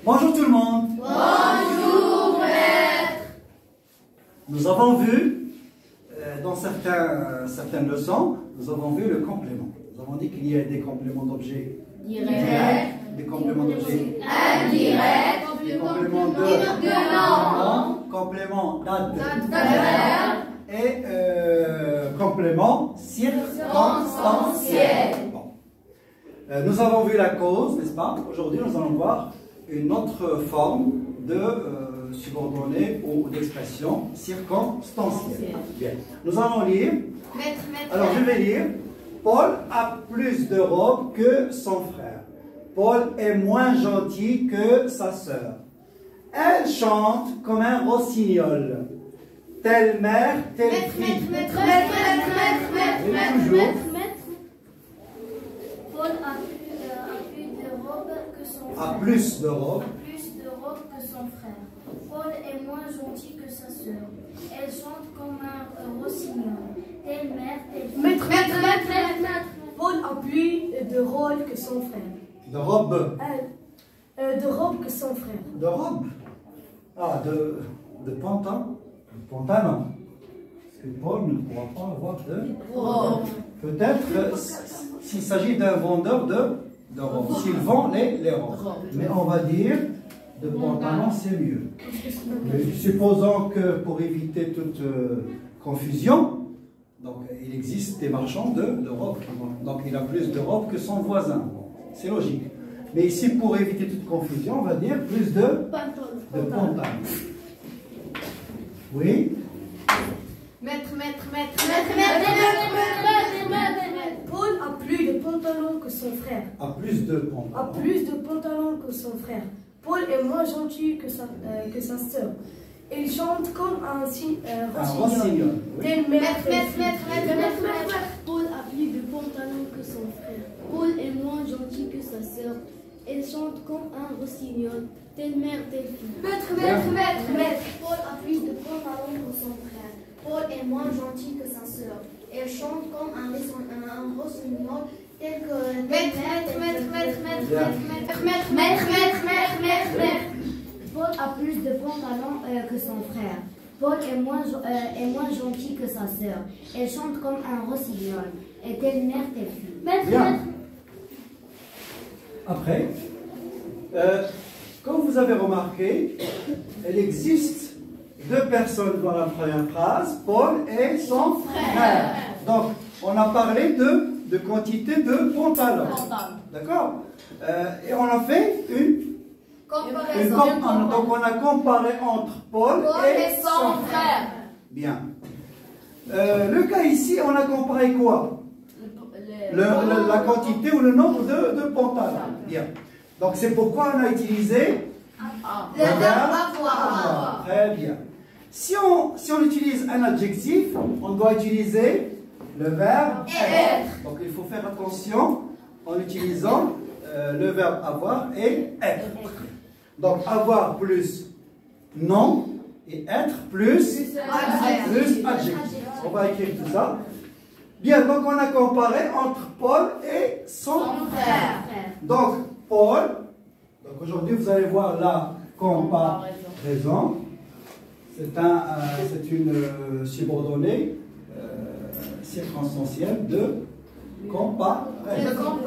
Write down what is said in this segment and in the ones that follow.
Bonjour tout le monde. Bonjour maître. Nous avons vu, dans certaines leçons, nous avons vu le complément. Nous avons dit qu'il y a des compléments d'objets directs, des compléments d'objets Indirect. des compléments de complément d'adverbe et complément circonstanciel. Bon. Nous avons vu la cause, n'est-ce pas? Aujourd'hui, nous allons voir une autre forme de subordonné ou d'expression circonstancielle. Bien. Nous allons lire. Alors, je vais lire. Paul a plus de robes que son frère. Paul est moins gentil que sa sœur. Elle chante comme un rossignol. Telle mère, telle fille. Toujours. Paul a plus de robes que son frère. A plus de robes. Plus de robes que son frère. Paul est moins gentil que sa sœur. Elle chante comme un rossignol. Telle mère, telle fille. Maître. Paul a plus de robes que son frère. De robes. De robes que son frère. De robes. Ah, de pantalon. Pantalon. Parce que Paul ne pourra pas avoir de robes. Peut-être s'il s'agit d'un vendeur de robes. S'il vend les robes. Mais on va dire de pantalon, c'est mieux. Mais supposons que pour éviter toute confusion, donc il existe des marchands de robes. Donc il a plus de robes que son voisin. Bon, c'est logique. Mais ici, pour éviter toute confusion, on va dire plus de pantalon. Oui? Maître. Paul a plus de pantalons que son frère. A plus de pantalon. A plus de pantalons que son frère. Paul est moins gentil que sa sœur. Il chante comme un rossignol. Oui. Telle mère, Paul a plus de pantalons que son frère. Paul est moins gentil que sa sœur. Elle chante comme un rossignol. Telle mère, telle fille. Maître. Paul a plus de pantalons que son frère. Paul est moins gentil que sa sœur. Elle chante comme un rossignol tel que... Maître. Paul a plus de pantalons que son frère. Paul est moins gentil que sa sœur. Elle chante comme un rossignol. Et telle mère, telle fille. Bien. Après, comme vous avez remarqué, il existe deux personnes dans la première phrase, Paul et son frère. Donc, on a parlé de quantité de pantalons. D'accord? Et on a fait une comparaison. Donc, on a comparé entre Paul et son frère. Bien. Le cas ici, on a comparé quoi? La quantité ou le nombre de pantalons. Bien. Donc, c'est pourquoi on a utilisé le verbe avoir. Très bien. Si on utilise un adjectif, on doit utiliser le verbe être. Donc, il faut faire attention en utilisant le verbe avoir et être. Donc, avoir plus nom et être plus adjectif. On va écrire tout ça. Bien, donc on a comparé entre Paul et son frère. Donc, Paul, donc aujourd'hui vous allez voir la comparaison. C'est une subordonnée circonstancielle de comparaison.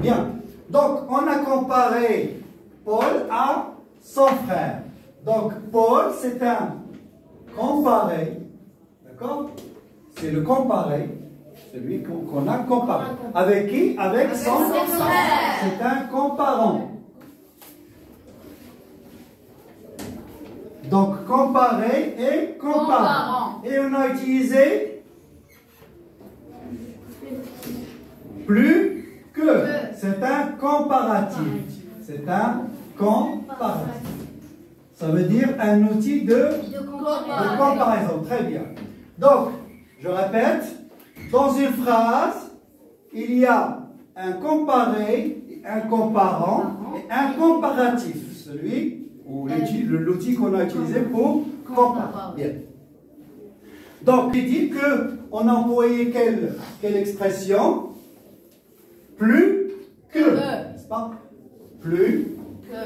Bien, donc on a comparé Paul à son frère. Donc, Paul, c'est un comparé, d'accord? C'est le comparé, celui qu'on a comparé. Avec qui? Avec son frère. C'est un comparant. Donc, comparé et comparant. Et on a utilisé plus que. C'est un comparatif. C'est un comparatif. Ça veut dire un outil de comparaison. Très bien. Donc, je répète, dans une phrase, il y a un comparé, un comparant et un comparatif. Celui ou l'outil qu'on a utilisé pour comparer. Bien. Donc, il dit qu'on a employé quelle expression? Plus que. N'est-ce pas? Plus Que.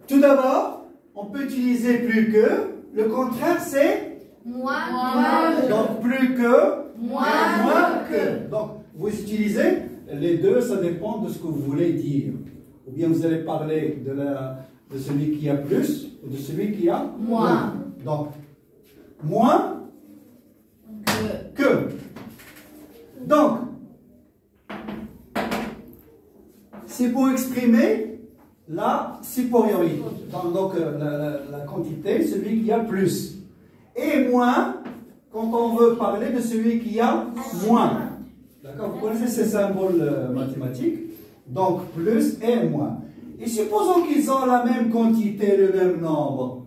Tout d'abord, on peut utiliser plus que. Le contraire, c'est Moins. donc plus que, Moins que. Donc, vous utilisez les deux, ça dépend de ce que vous voulez dire. Ou bien vous allez parler de celui qui a plus ou de celui qui a Moins. Donc, moins que. Donc, c'est pour exprimer la supériorité. Donc, la quantité, celui qui a plus. Et moins, quand on veut parler de celui qui a moins. D'accord? Vous connaissez ces symboles mathématiques? Donc, plus et moins. Et supposons qu'ils ont la même quantité, le même nombre.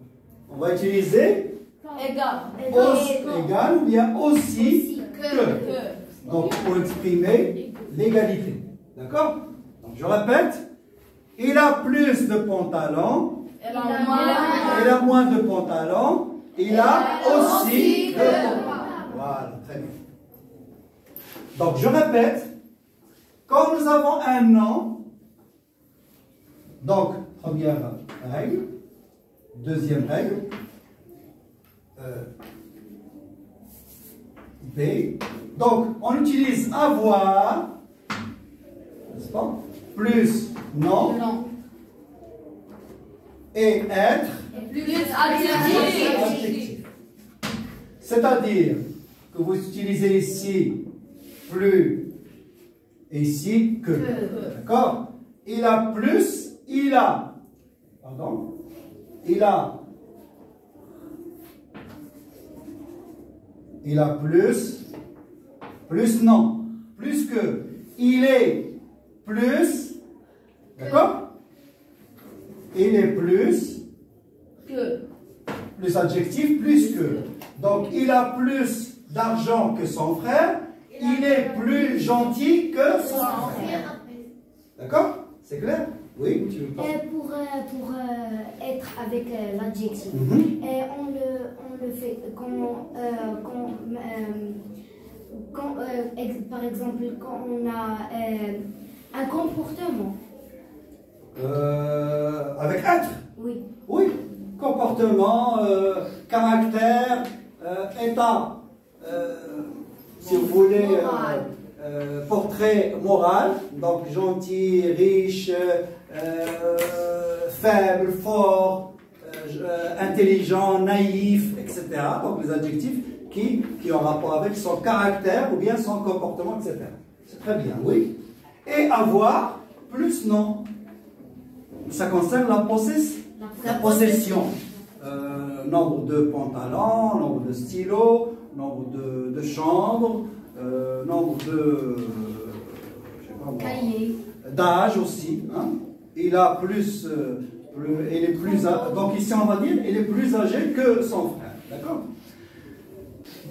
On va utiliser égal ou bien aussi que. Donc, pour exprimer l'égalité. D'accord? Donc, je répète. Il a plus de pantalons. Il a moins de pantalons. Il a aussi de pantalons. Voilà, très bien. Donc, je répète. Quand nous avons un nom, donc, première règle, deuxième règle, B. Donc, on utilise avoir, n'est-ce pas? Plus non, et être, Plus adjectif. adjectif. C'est-à-dire que vous utilisez ici plus et ici que. D'accord? Il a plus, il a. Pardon? Il a plus non, plus que. Il est plus, d'accord? Il est plus adjectif, plus que. Donc, il a plus d'argent que son frère, il est plus gentil que son frère. D'accord? C'est clair? Oui, tu veux pas? Pour être avec l'adjectif, on le fait par exemple, quand on a un comportement. Avec être? Oui. Oui. Comportement, caractère, état, si vous voulez, portrait moral, donc gentil, riche, faible, fort, intelligent, naïf, etc. Donc les adjectifs qui ont rapport avec son caractère ou bien son comportement, etc. C'est très bien, oui. Et avoir plus non. Ça concerne la possession. Nombre de pantalons, nombre de stylos, nombre de chambres, nombre de Cahier. d'âge aussi. Hein. Il a plus, il est plus, donc ici on va dire, il est plus âgé que son frère. D'accord?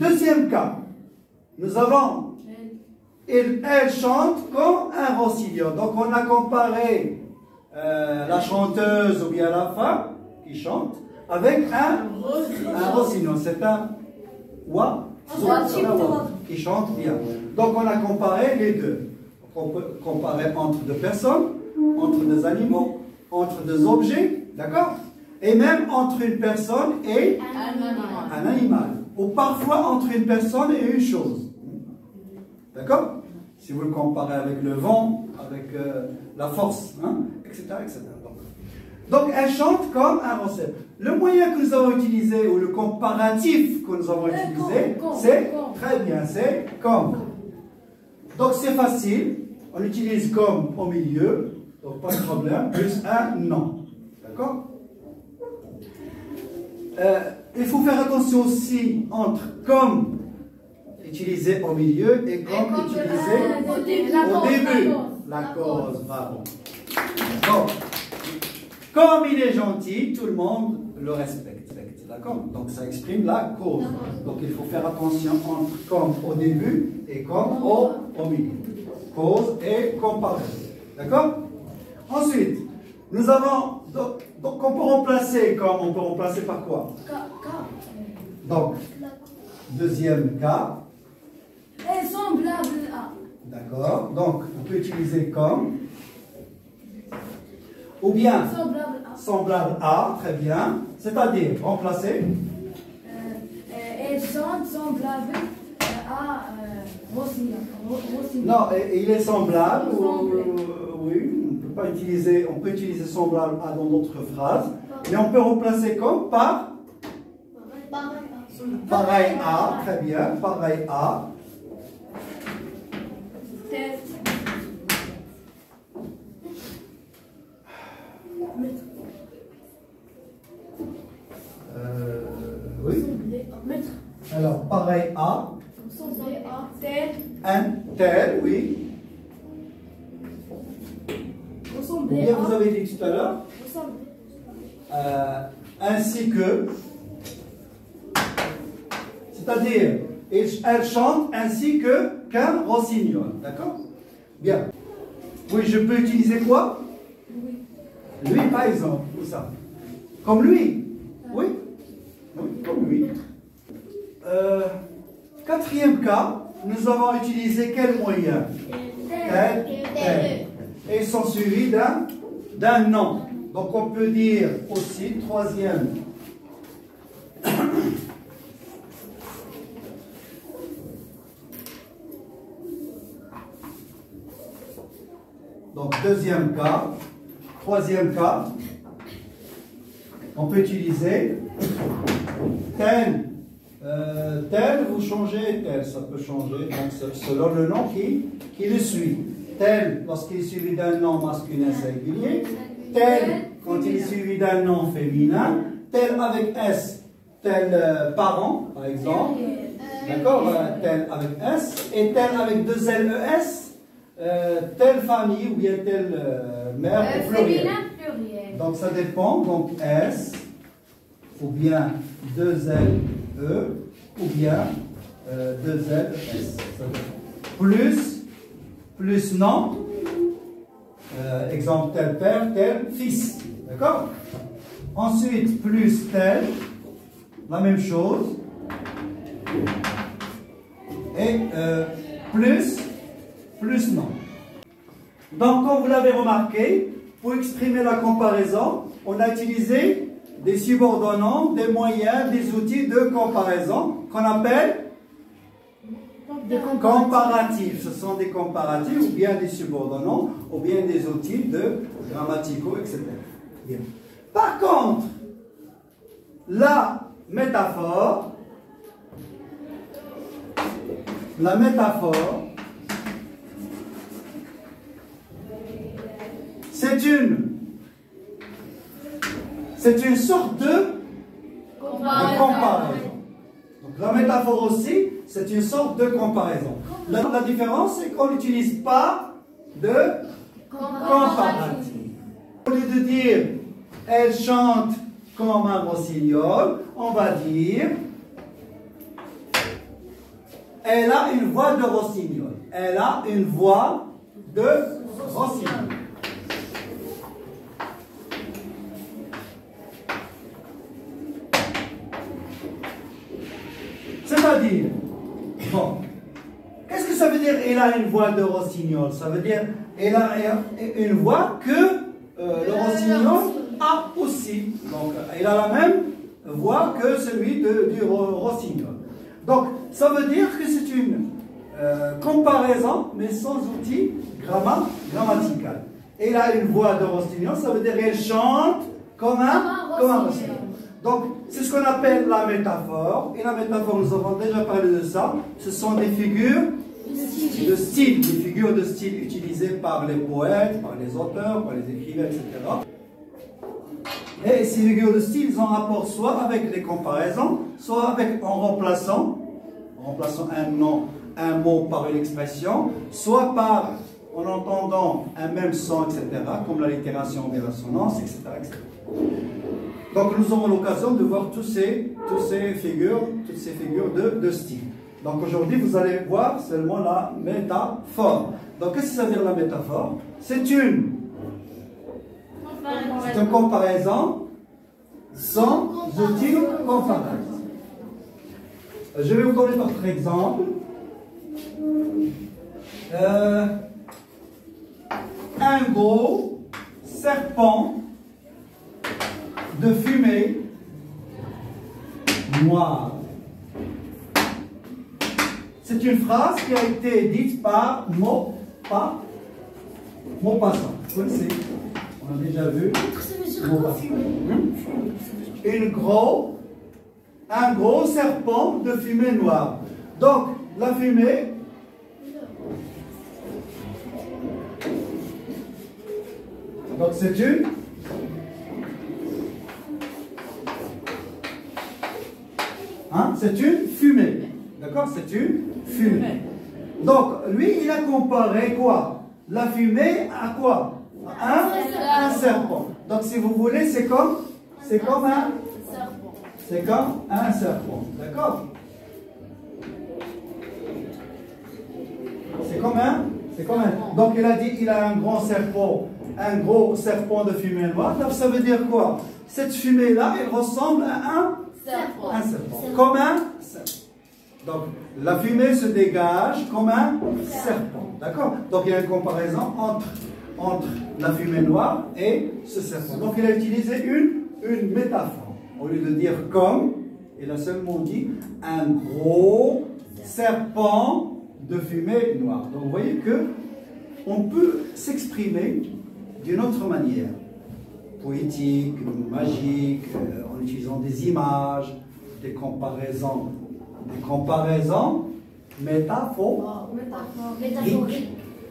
Deuxième cas, nous avons, elle chante comme un rossignol. Donc on a comparé la chanteuse ou bien la femme qui chante avec un rossignol. C'est un oiseau qui chante bien. Donc on a comparé les deux. On peut comparer entre deux personnes, entre des animaux, entre des objets, d'accord? Et même entre une personne et un animal. Ou parfois entre une personne et une chose. D'accord? Si vous le comparez avec le vent, avec la force, hein, etc., etc. Donc, elle chante comme un rossignol. Le moyen que nous avons utilisé, ou le comparatif que nous avons utilisé, c'est très bien, c'est comme. Donc, c'est facile. On utilise comme au milieu, donc pas de problème, plus un non. D'accord? Il faut faire attention aussi entre comme utilisé au milieu et comme utilisé au début. La cause, bravo. Donc, comme il est gentil, tout le monde le respecte. D'accord? Donc ça exprime la cause. Donc il faut faire attention entre comme au début et comme au milieu. Cause et comparaison. D'accord? Ensuite, nous avons, donc on peut remplacer comme, on peut remplacer par quoi? Donc, deuxième cas. Est semblable à. D'accord. Donc, on peut utiliser comme. Ou bien Semblable à. semblable à, très bien. C'est-à-dire remplacer. Elles sont semblables à Rossignol. Non, il est semblable. Semblé. Oui, on peut utiliser semblable à dans d'autres phrases. Mais on peut remplacer comme par. Pareil à, très bien. Pareil à. Tête. Oui. Mettre. Alors, pareil à. Tel. Un tel, oui. Ou Ressembler bien vous à. avez dit tout à l'heure. Ainsi que. C'est-à-dire, elle chante ainsi qu'un rossignol. D'accord? Bien. Oui, je peux utiliser quoi? Lui, par exemple, ou ça. Comme lui. Oui. Oui, comme lui. Quatrième cas, nous avons utilisé quel moyen? Tel. Et ils sont suivis d'un nom. Donc on peut dire aussi, troisième. Donc deuxième cas. Troisième cas, on peut utiliser tel. Tel, vous changez tel, ça peut changer donc, selon le nom qui le suit. Tel, lorsqu'il est suivi d'un nom masculin singulier. Tel, quand il est suivi d'un nom féminin. Tel avec S, tel parent, par exemple. D'accord? Tel avec S. Et tel avec deux LES, telle famille ou bien telle mère au pluriel. Donc ça dépend. Donc S, ou bien deux L. E ou bien 2L, S. Plus nom, exemple tel père, tel fils. D'accord? Ensuite, plus tel, la même chose. Et plus nom. Donc, comme vous l'avez remarqué, pour exprimer la comparaison, on a utilisé des subordonnants, des moyens, des outils de comparaison qu'on appelle des comparatifs. Ce sont des comparatifs ou bien des subordonnants ou bien des outils de grammaticaux, etc. Bien. Par contre, la métaphore, c'est une sorte de comparaison. Donc la métaphore aussi, c'est une sorte de comparaison. La différence, c'est qu'on n'utilise pas de comparatif. Au lieu de dire « elle chante comme un rossignol », on va dire « elle a une voix de rossignol ». Elle a une voix de rossignol. C'est-à-dire, bon, qu'est-ce que ça veut dire elle a une voix de rossignol? Ça veut dire elle a une voix que le rossignol a aussi. Donc, elle a la même voix que celui du rossignol. Donc, ça veut dire que c'est une comparaison, mais sans outil grammatical. Elle a une voix de rossignol, ça veut dire qu'elle chante comme un rossignol. Donc, c'est ce qu'on appelle la métaphore. Et la métaphore, nous avons déjà parlé de ça. Ce sont des figures de style, des figures de style utilisées par les poètes, par les auteurs, par les écrivains, etc. Et ces figures de style, ils ont rapport soit avec les comparaisons, soit en remplaçant un nom, un mot par une expression, soit en entendant un même son, etc., comme l'allitération ou l'assonance, etc., etc. Donc nous aurons l'occasion de voir toutes ces figures de style. Donc aujourd'hui, vous allez voir seulement la métaphore. Donc qu'est-ce que ça veut dire la métaphore? C'est une comparaison sans outil comparatif. Je vais vous donner d'autres exemples. Un gros serpent de fumée noire. C'est une phrase qui a été dite par Maupassant. Vous connaissez? On a déjà vu. Un gros serpent de fumée noire. Donc, la fumée, donc c'est une fumée. D'accord? C'est une fumée. Donc, lui, il a comparé quoi? La fumée à quoi? Un serpent. Donc, si vous voulez, c'est comme un serpent. D'accord? C'est comme un. Donc, il a dit, il a un gros serpent de fumée noire. Donc, ça veut dire quoi? Cette fumée-là, elle ressemble à un serpent. Comme un serpent. Donc, la fumée se dégage comme un serpent. D'accord? Donc, il y a une comparaison entre la fumée noire et ce serpent. Donc, il a utilisé une métaphore. Au lieu de dire comme, il a seulement dit un gros serpent de fumée noire. Donc, vous voyez que on peut s'exprimer d'une autre manière. Poétique, magique, en utilisant des images, des comparaisons métaphoriques.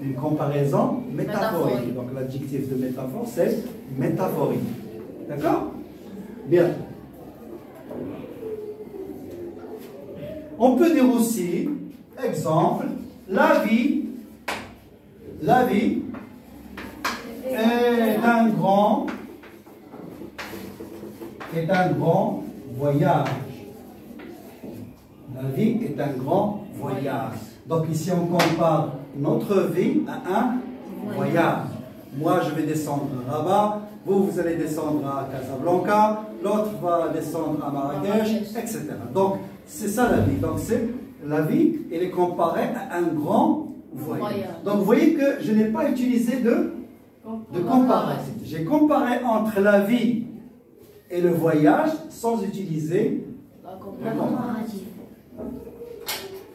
Une comparaison métaphorique. Donc l'adjectif de métaphore, c'est métaphorique. D'accord? Bien. On peut dire aussi, exemple, la vie est un grand voyage. La vie est un grand voyage. Donc ici, on compare notre vie à un voyage. Moi, je vais descendre à Rabat, vous allez descendre à Casablanca, l'autre va descendre à Marrakech, etc. Donc, c'est ça la vie. Donc, la vie, elle est comparée à un grand voyage. Donc, vous voyez que je n'ai pas utilisé de comparaison. J'ai comparé entre la vie et le voyage sans utiliser la comparaison.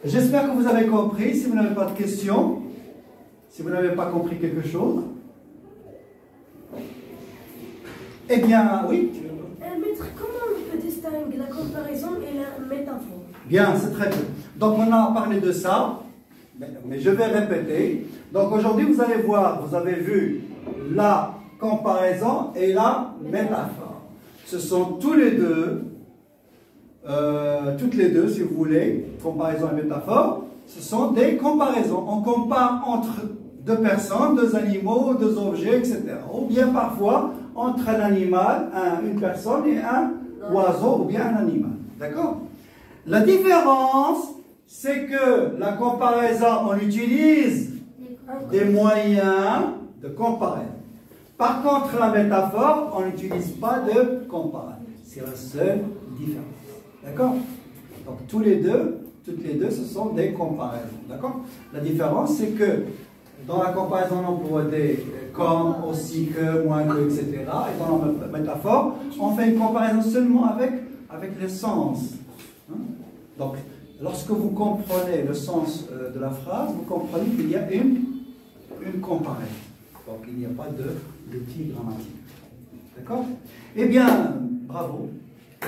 J'espère que vous avez compris. Si vous n'avez pas de questions, si vous n'avez pas compris quelque chose, eh bien, oui. Maître, comment on peut distinguer la comparaison et la métaphore? Bien, c'est très bien. Donc, on a parlé de ça, mais je vais répéter. Donc, aujourd'hui, vous allez voir, vous avez vu la comparaison et la métaphore. Ce sont toutes les deux, si vous voulez, comparaison et métaphore, ce sont des comparaisons. On compare entre deux personnes, deux animaux, deux objets, etc. Ou bien parfois entre un animal, une personne et un oiseau ou bien un animal. D'accord? La différence, c'est que la comparaison, on utilise des moyens de comparer. Par contre, la métaphore, on n'utilise pas de comparaison. C'est la seule différence. D'accord? Donc, toutes les deux, ce sont des comparaisons. D'accord? La différence, c'est que dans la comparaison, on emploie des comme, aussi que, moins que, etc. Et dans la métaphore, on fait une comparaison seulement avec les sens. Hein? Donc, lorsque vous comprenez le sens de la phrase, vous comprenez qu'il y a une comparaison. Donc, il n'y a pas d'outil grammatique. D'accord? Eh bien, bravo. Et,